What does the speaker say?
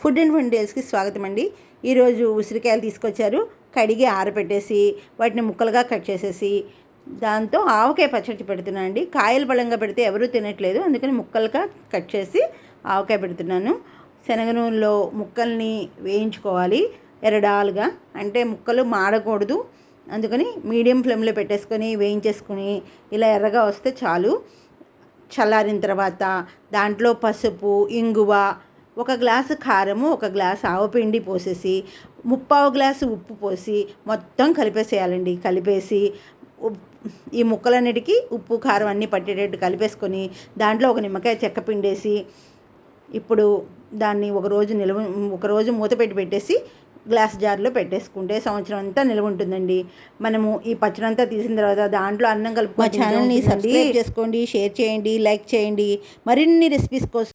Food and fun డేస్కి స్వాగతం అండి. ఈరోజు ఉసిరికాయలు తీసుకొచ్చారు, కడిగి ఆరబెట్టేసి వాటిని ముక్కలుగా కట్ చేసేసి దాంతో ఆవకాయ పచ్చడి పెడుతున్నాను అండి. కాయలు బలంగా పెడితే ఎవరూ తినట్లేదు, అందుకని ముక్కలుగా కట్ చేసి ఆవకాయ పెడుతున్నాను. శనగ నూనెలో ముక్కల్ని వేయించుకోవాలి ఎర్రడాలుగా, అంటే ముక్కలు మాడకూడదు. అందుకని మీడియం ఫ్లేమ్లో పెట్టేసుకొని వేయించేసుకుని ఇలా ఎర్రగా వస్తే చాలు. చల్లారిన తర్వాత దాంట్లో పసుపు, ఇంగువ, 1 గ్లాసు కారము, 1 గ్లాసు ఆవపిండి పోసేసి 3/4 గ్లాసు ఉప్పు పోసి మొత్తం కలిపేసేయాలండి. కలిపేసి ఈ ముక్కలన్నిటికీ ఉప్పు కారం అన్నీ పట్టేటట్టు కలిపేసుకొని దాంట్లో 1 నిమ్మకాయ చెక్క పిండేసి ఇప్పుడు దాన్ని ఒక రోజు మూత పెట్టేసి గ్లాస్ జార్లో పెట్టేసుకుంటే సంవత్సరం అంతా నిల్వ ఉంటుందండి. మనము ఈ పచ్చడి అంతా తీసిన తర్వాత దాంట్లో అన్నం కలుపుకొని. మా ఛానల్ని సబ్స్క్రైబ్ చేసుకోండి, షేర్ చేయండి, లైక్ చేయండి. మరిన్ని రెసిపీస్ కోసం